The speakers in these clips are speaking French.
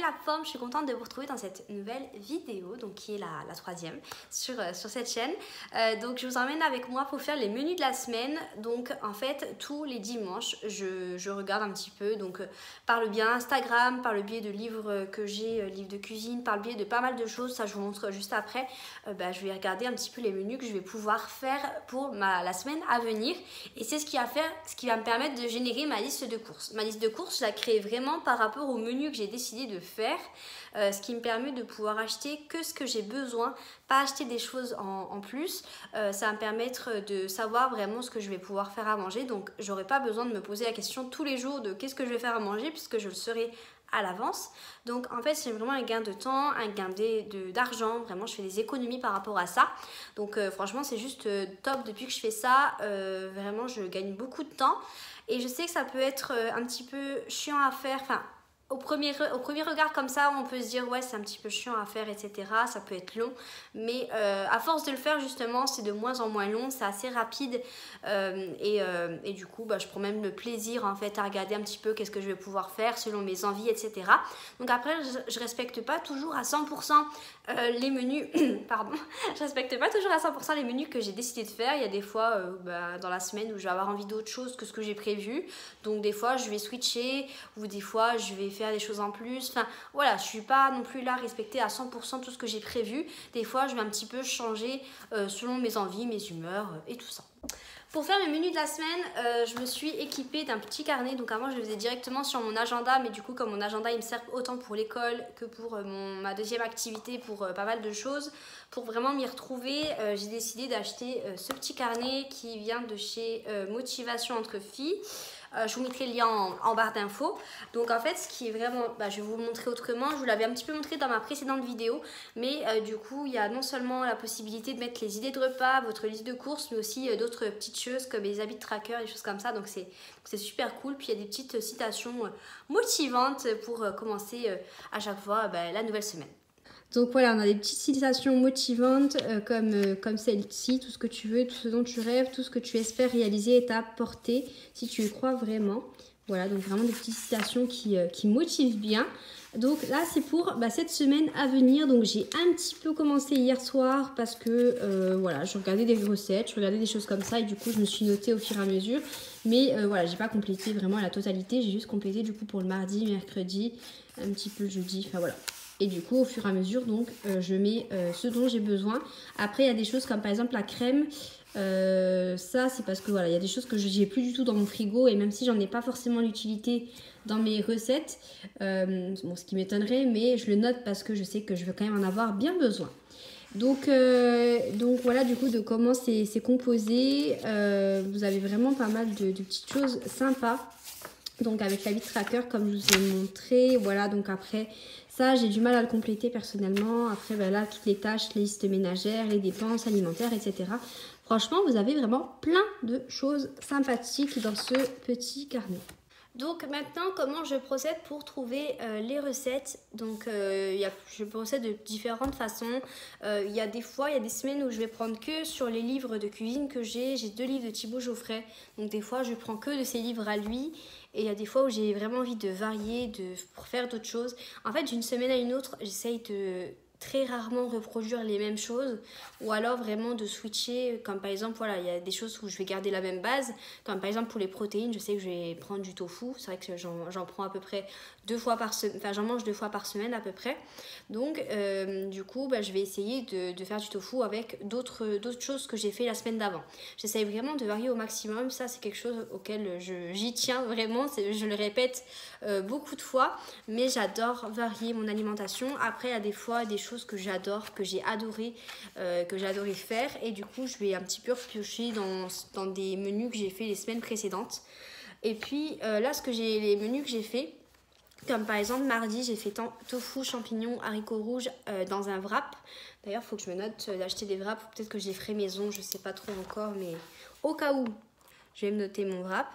la forme, je suis contente de vous retrouver dans cette nouvelle vidéo, donc qui est la troisième sur cette chaîne. Donc je vous emmène avec moi pour faire les menus de la semaine. Donc en fait tous les dimanches je regarde un petit peu, donc par le biais Instagram, par le biais de livres que j'ai, livres de cuisine, par le biais de pas mal de choses, ça je vous montre juste après. Je vais regarder un petit peu les menus que je vais pouvoir faire pour la semaine à venir, et c'est ce qui va me permettre de générer ma liste de courses. Ma liste de courses, je la crée vraiment par rapport au menu que j'ai décidé de faire, ce qui me permet de pouvoir acheter que ce que j'ai besoin, pas acheter des choses en plus. Ça va me permettre de savoir vraiment ce que je vais pouvoir faire à manger, donc j'aurai pas besoin de me poser la question tous les jours de qu'est-ce que je vais faire à manger, puisque je le saurai à l'avance. Donc en fait c'est vraiment un gain de temps, un gain d'argent, vraiment je fais des économies par rapport à ça. Donc franchement c'est juste top. Depuis que je fais ça, vraiment je gagne beaucoup de temps, et je sais que ça peut être un petit peu chiant à faire, enfin au premier regard comme ça on peut se dire ouais c'est un petit peu chiant à faire, etc. Ça peut être long, mais à force de le faire justement c'est de moins en moins long, c'est assez rapide, et du coup je prends même le plaisir en fait à regarder un petit peu qu'est-ce que je vais pouvoir faire selon mes envies, etc. Donc après je respecte pas toujours à 100% les menus pardon, je respecte pas toujours à 100% les menus que j'ai décidé de faire. Il y a des fois dans la semaine où je vais avoir envie d'autre chose que ce que j'ai prévu, donc des fois je vais switcher, ou des fois je vais faire des choses en plus. Enfin voilà, je suis pas non plus là à respecter à 100% tout ce que j'ai prévu. Des fois je vais un petit peu changer selon mes envies, mes humeurs et tout ça. Pour faire le menu de la semaine, je me suis équipée d'un petit carnet. Donc avant je le faisais directement sur mon agenda, mais du coup comme mon agenda il me sert autant pour l'école que pour ma deuxième activité, pour pas mal de choses, pour vraiment m'y retrouver, j'ai décidé d'acheter ce petit carnet qui vient de chez Motivation entre filles. Je vous mettrai le lien en barre d'infos. Donc en fait ce qui est vraiment, je vais vous le montrer autrement. Je vous l'avais un petit peu montré dans ma précédente vidéo, mais du coup il y a non seulement la possibilité de mettre les idées de repas, votre liste de courses, mais aussi d'autres petites choses comme les habits de tracker, des choses comme ça. Donc c'est super cool. Puis il y a des petites citations motivantes pour commencer à chaque fois la nouvelle semaine. Donc voilà, on a des petites citations motivantes comme celle-ci: tout ce que tu veux, tout ce dont tu rêves, tout ce que tu espères réaliser est à portée si tu y crois vraiment. Voilà, donc vraiment des petites citations qui motivent bien. Donc là c'est pour cette semaine à venir. Donc j'ai un petit peu commencé hier soir parce que voilà, je regardais des recettes, je regardais des choses comme ça, et du coup je me suis notée au fur et à mesure. Mais voilà, j'ai pas complété vraiment la totalité, j'ai juste complété du coup pour le mardi, mercredi, un petit peu le jeudi, enfin voilà. Et du coup au fur et à mesure donc je mets ce dont j'ai besoin. Après il y a des choses comme par exemple la crème. Ça c'est parce que voilà, il y a des choses que je n'ai plus du tout dans mon frigo, et même si j'en ai pas forcément l'utilité dans mes recettes, bon, ce qui m'étonnerait, mais je le note parce que je sais que je vais quand même en avoir bien besoin. Donc voilà du coup de comment c'est composé. Vous avez vraiment pas mal de petites choses sympas. Donc avec l'habit tracker comme je vous ai montré, voilà. Donc après ça j'ai du mal à le compléter personnellement. Après là toutes les tâches, les listes ménagères, les dépenses alimentaires, etc. Franchement vous avez vraiment plein de choses sympathiques dans ce petit carnet. Donc maintenant comment je procède pour trouver les recettes. Donc je procède de différentes façons. Il y a des semaines où je vais prendre que sur les livres de cuisine que j'ai 2 livres de Thibaut Geoffrey, donc des fois je prends que de ces livres à lui. Et il y a des fois où j'ai vraiment envie de varier, pour faire d'autres choses. En fait d'une semaine à une autre j'essaye de très rarement reproduire les mêmes choses, ou alors vraiment de switcher, comme par exemple voilà, il y a des choses où je vais garder la même base, comme par exemple pour les protéines je sais que je vais prendre du tofu. C'est vrai que j'en prends à peu près 2 fois par semaine, enfin j'en mange 2 fois par semaine à peu près. Donc du coup je vais essayer de faire du tofu avec d'autres choses que j'ai fait la semaine d'avant. J'essaye vraiment de varier au maximum. Ça c'est quelque chose auquel j'y tiens vraiment, je le répète beaucoup de fois, mais j'adore varier mon alimentation. Après il y a des fois des choses que j'adore, que j'ai adoré faire, et du coup je vais un petit peu repiocher dans des menus que j'ai fait les semaines précédentes. Et puis là les menus que j'ai fait, comme par exemple mardi j'ai fait tofu, champignons, haricots rouges dans un wrap. D'ailleurs il faut que je me note d'acheter des wraps, peut-être que je les ferai maison, je sais pas trop encore, mais au cas où je vais me noter mon wrap.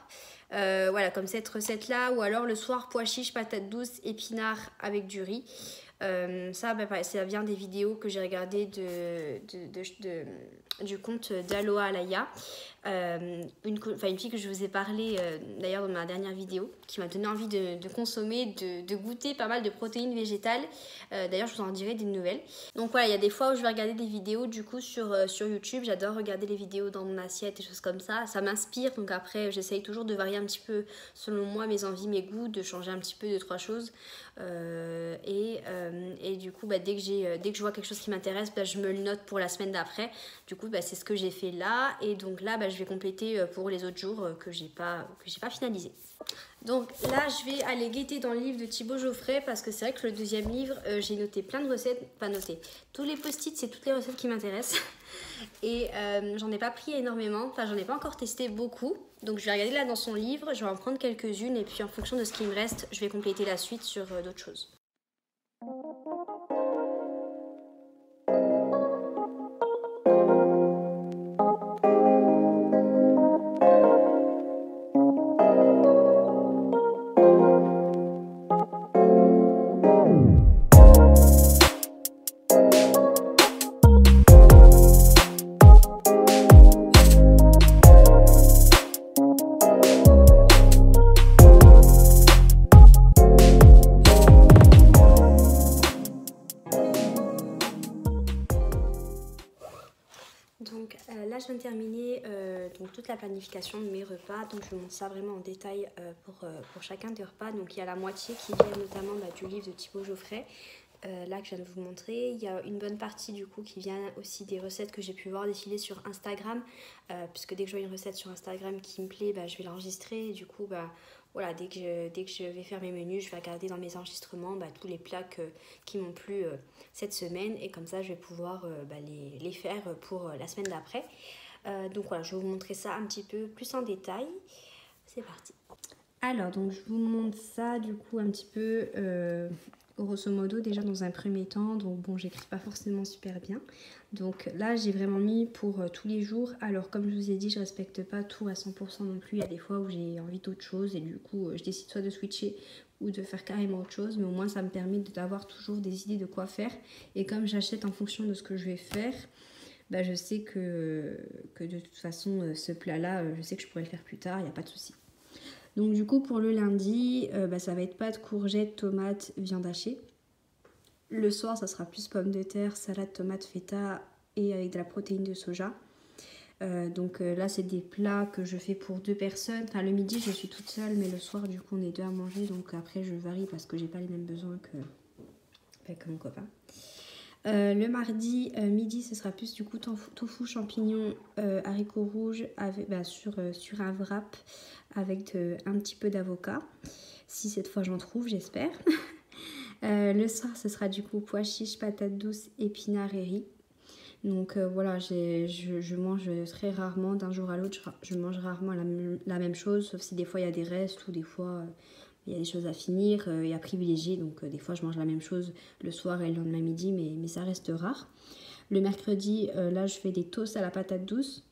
Voilà, comme cette recette là, ou alors le soir pois chiches, patates douces, épinards avec du riz. Ça, ça vient des vidéos que j'ai regardées du compte d'Aloha Alaya. Une fille que je vous ai parlé d'ailleurs dans ma dernière vidéo, qui m'a donné envie de consommer, de goûter pas mal de protéines végétales. D'ailleurs, je vous en dirai des nouvelles. Donc voilà, il y a des fois où je vais regarder des vidéos du coup sur YouTube. J'adore regarder les vidéos dans mon assiette et choses comme ça. Ça m'inspire, donc après j'essaye toujours de varier un petit peu selon moi mes envies, mes goûts, de changer un petit peu deux, trois choses. Et du coup, dès que je vois quelque chose qui m'intéresse, je me le note pour la semaine d'après. Du coup, c'est ce que j'ai fait là. Et donc là, je vais compléter pour les autres jours que j'ai pas finalisé. Donc là, je vais aller guetter dans le livre de Thibaut Geoffrey parce que c'est vrai que le deuxième livre, j'ai noté plein de recettes. Pas noté. Tous les post-it, c'est toutes les recettes qui m'intéressent. Et j'en ai pas pris énormément. Enfin, j'en ai pas encore testé beaucoup. Donc je vais regarder là dans son livre. Je vais en prendre quelques-unes. Et puis en fonction de ce qui me reste, je vais compléter la suite sur d'autres choses. Donc là je viens de terminer donc toute la planification de mes repas, donc je vous montre ça vraiment en détail pour chacun des repas. Donc il y a la moitié qui vient notamment du livre de Thibaut Geoffrey, là que je viens de vous montrer. Il y a une bonne partie du coup qui vient aussi des recettes que j'ai pu voir défiler sur Instagram, puisque dès que je vois une recette sur Instagram qui me plaît, je vais l'enregistrer et du coup voilà, dès que je vais faire mes menus, je vais regarder dans mes enregistrements tous les plats qui m'ont plu cette semaine. Et comme ça, je vais pouvoir les faire pour la semaine d'après. Donc voilà, je vais vous montrer ça un petit peu plus en détail. C'est parti. Alors, donc je vous montre ça du coup un petit peu grosso modo déjà dans un premier temps. Donc bon, j'écris pas forcément super bien. Donc là, j'ai vraiment mis pour tous les jours. Alors comme je vous ai dit, je respecte pas tout à 100% non plus. Il y a des fois où j'ai envie d'autre chose et du coup, je décide soit de switcher ou de faire carrément autre chose. Mais au moins, ça me permet d'avoir toujours des idées de quoi faire. Et comme j'achète en fonction de ce que je vais faire, je sais que de toute façon, ce plat-là, je sais que je pourrais le faire plus tard, il n'y a pas de souci. Donc du coup pour le lundi, ça va être pâtes, courgettes, tomates, viande hachée. Le soir ça sera plus pommes de terre, salade, tomate, feta et avec de la protéine de soja. Donc là c'est des plats que je fais pour 2 personnes. Enfin le midi je suis toute seule, mais le soir du coup on est 2 à manger. Donc après je varie parce que j'ai pas les mêmes besoins que mon copain. Le mardi midi ce sera plus du coup tofu, champignons, haricots rouges avec, sur un wrap avec un petit peu d'avocat, si cette fois j'en trouve, j'espère. Le soir ce sera du coup pois chiches, patates douces, épinards et riz. Donc voilà, je mange très rarement d'un jour à l'autre, je mange rarement la même chose, sauf si des fois il y a des restes ou des fois il y a des choses à finir et à privilégier. Donc des fois je mange la même chose le soir et le lendemain midi, mais ça reste rare. Le mercredi, là je fais des toasts à la patate douce.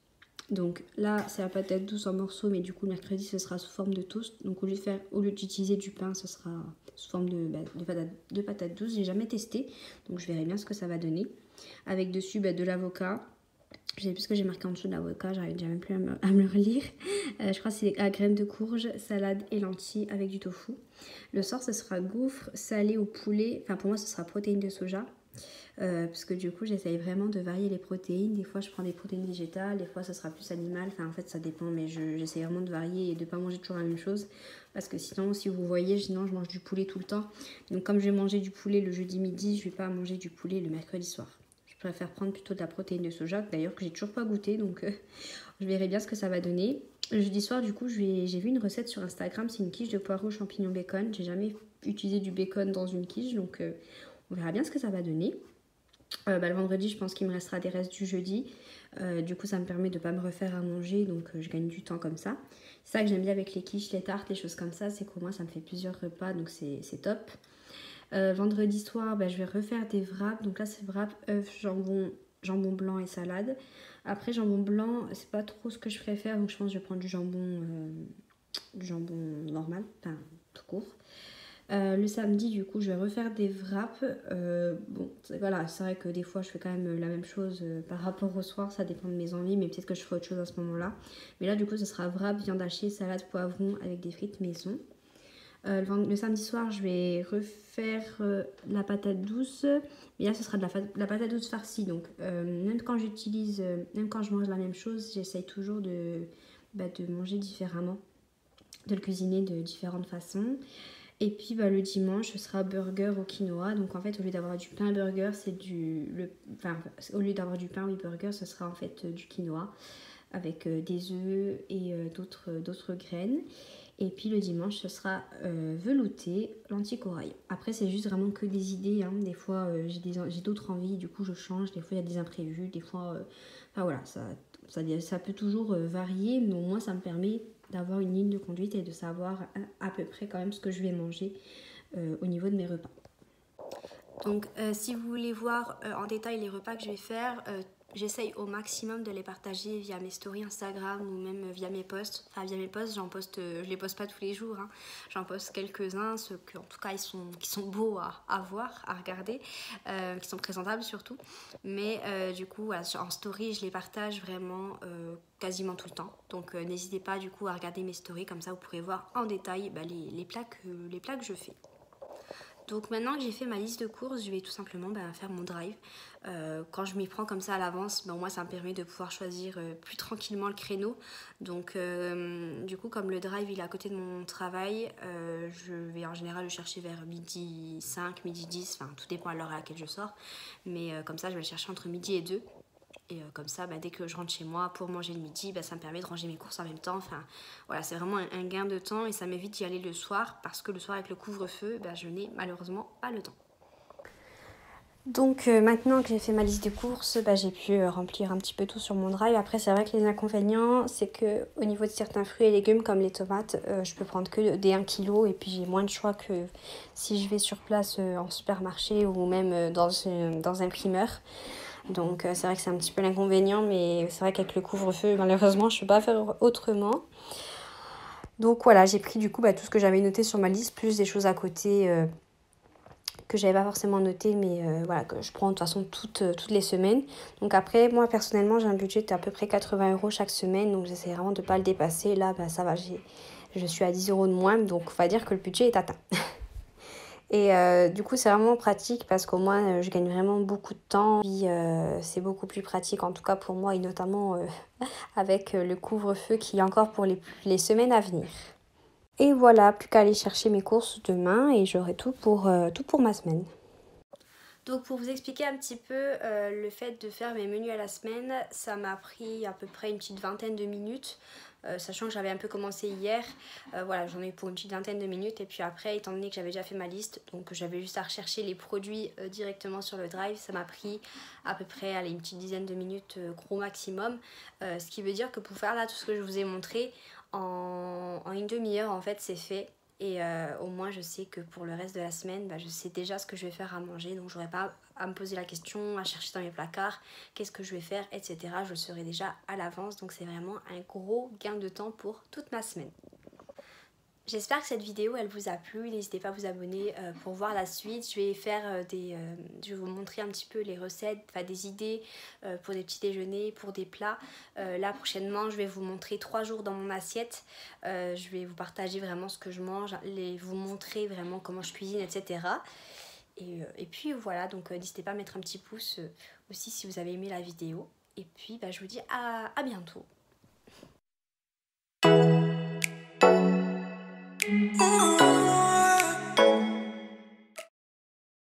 Donc là c'est la patate douce en morceaux, mais du coup le mercredi ce sera sous forme de toast. Donc au lieu d'utiliser du pain, ce sera sous forme de patate douce. J'ai jamais testé, donc je verrai bien ce que ça va donner. Avec dessus de l'avocat. Je sais plus ce que j'ai marqué en dessous de l'avocat, j'arrive déjà même plus à me le relire. Je crois que c'est à graines de courge, salade et lentilles avec du tofu. Le soir ce sera gaufres salées au poulet. Enfin pour moi ce sera protéines de soja. Parce que du coup j'essaye vraiment de varier les protéines. Des fois je prends des protéines végétales, des fois ça sera plus animal. Enfin en fait ça dépend, mais j'essaye vraiment de varier et de ne pas manger toujours la même chose. Parce que sinon, si vous voyez, sinon je mange du poulet tout le temps. Donc comme je vais manger du poulet le jeudi midi, je ne vais pas manger du poulet le mercredi soir. Je préfère prendre plutôt de la protéine de soja, d'ailleurs que j'ai toujours pas goûté, donc je verrai bien ce que ça va donner. Le jeudi soir, du coup, j'ai vu une recette sur Instagram, c'est une quiche de poireaux, champignons, bacon. J'ai jamais utilisé du bacon dans une quiche, donc on verra bien ce que ça va donner. Le vendredi, je pense qu'il me restera des restes du jeudi. Du coup, ça me permet de ne pas me refaire à manger, donc je gagne du temps comme ça. C'est ça que j'aime bien avec les quiches, les tartes, les choses comme ça, c'est qu'au moins ça me fait plusieurs repas, donc c'est top. Vendredi soir, je vais refaire des wraps. Donc là, c'est wraps, œufs, jambon blanc et salade. Après, jambon blanc, c'est pas trop ce que je préfère. Donc je pense que je vais prendre du jambon du jambon normal, enfin tout court. Le samedi, du coup, je vais refaire des wraps. Bon, voilà, c'est vrai que des fois, je fais quand même la même chose par rapport au soir. Ça dépend de mes envies, mais peut-être que je ferai autre chose à ce moment-là. Mais là, du coup, ce sera wrap, viande hachée, salade, poivron avec des frites maison. Le samedi soir, je vais refaire la patate douce. Mais là, ce sera de la patate douce farcie. Donc, même quand même quand je mange la même chose, j'essaye toujours de manger différemment, de le cuisiner de différentes façons. Et puis le dimanche, ce sera burger au quinoa. Donc en fait, au lieu d'avoir du pain burger, au lieu d'avoir du pain burger, ce sera en fait du quinoa avec des œufs et d'autres graines. Et puis le dimanche, ce sera velouté, lentilles corail. Après, c'est juste vraiment que des idées. Hein. Des fois, j'ai d'autres envies, du coup, je change. Des fois, il y a des imprévus. Des fois, voilà, ça peut toujours varier. Mais au moins, ça me permet d'avoir une ligne de conduite et de savoir à peu près quand même ce que je vais manger au niveau de mes repas. Donc si vous voulez voir en détail les repas que je vais faire, j'essaye au maximum de les partager via mes stories Instagram ou même via mes posts. Enfin via mes posts, je les poste pas tous les jours, hein. J'en poste quelques-uns, ceux qui en tout cas qui sont beaux à voir, à regarder, qui sont présentables surtout. Mais du coup voilà, en story je les partage vraiment quasiment tout le temps. Donc n'hésitez pas du coup à regarder mes stories, comme ça vous pourrez voir en détail les plats que je fais. Donc maintenant que j'ai fait ma liste de courses, je vais tout simplement faire mon drive. Quand je m'y prends comme ça à l'avance, moi ça me permet de pouvoir choisir plus tranquillement le créneau. Donc du coup comme le drive il est à côté de mon travail, je vais en général le chercher vers midi 5, midi 10, enfin tout dépend à l'heure à laquelle je sors. Mais comme ça je vais le chercher entre midi et 2. Et comme ça, dès que je rentre chez moi pour manger le midi, ça me permet de ranger mes courses en même temps. Enfin, voilà, c'est vraiment un gain de temps et ça m'évite d'y aller le soir parce que le soir avec le couvre-feu, je n'ai malheureusement pas le temps. Donc maintenant que j'ai fait ma liste de courses, j'ai pu remplir un petit peu tout sur mon drive. Après, c'est vrai que les inconvénients, c'est que au niveau de certains fruits et légumes comme les tomates, je peux prendre que des 1 kg et puis j'ai moins de choix que si je vais sur place en supermarché ou même dans un primeur. Donc c'est vrai que c'est un petit peu l'inconvénient, mais c'est vrai qu'avec le couvre-feu, malheureusement, je ne peux pas faire autrement. Donc voilà, j'ai pris du coup tout ce que j'avais noté sur ma liste, plus des choses à côté que j'avais pas forcément noté, mais voilà, que je prends de toute façon toutes les semaines. Donc après, moi personnellement, j'ai un budget d'à peu près 80 € chaque semaine, donc j'essaie vraiment de ne pas le dépasser. Là, ça va, je suis à 10 € de moins, donc on va dire que le budget est atteint. Et du coup, c'est vraiment pratique parce qu'au moins, je gagne vraiment beaucoup de temps. Puis, c'est beaucoup plus pratique, en tout cas pour moi, et notamment avec le couvre-feu qui est encore pour les semaines à venir. Et voilà, plus qu'à aller chercher mes courses demain et j'aurai tout pour ma semaine. Donc pour vous expliquer un petit peu le fait de faire mes menus à la semaine, ça m'a pris à peu près une petite vingtaine de minutes. Sachant que j'avais un peu commencé hier, voilà, j'en ai eu pour une petite vingtaine de minutes et puis après, étant donné que j'avais déjà fait ma liste, donc j'avais juste à rechercher les produits directement sur le drive, ça m'a pris à peu près une petite dizaine de minutes gros maximum, ce qui veut dire que pour faire là tout ce que je vous ai montré en une demi-heure en fait c'est fait. Et au moins je sais que pour le reste de la semaine, je sais déjà ce que je vais faire à manger. Donc j'aurai pas à me poser la question, à chercher dans mes placards, qu'est-ce que je vais faire, etc. Je le saurai déjà à l'avance. Donc c'est vraiment un gros gain de temps pour toute ma semaine. J'espère que cette vidéo elle vous a plu, n'hésitez pas à vous abonner pour voir la suite. Je vais je vais vous montrer un petit peu les recettes, des idées pour des petits déjeuners, pour des plats. Là prochainement je vais vous montrer 3 jours dans mon assiette. Je vais vous partager vraiment ce que je mange, vous montrer vraiment comment je cuisine, etc. Et puis voilà, donc n'hésitez pas à mettre un petit pouce aussi si vous avez aimé la vidéo. Et puis je vous dis à bientôt. Oh.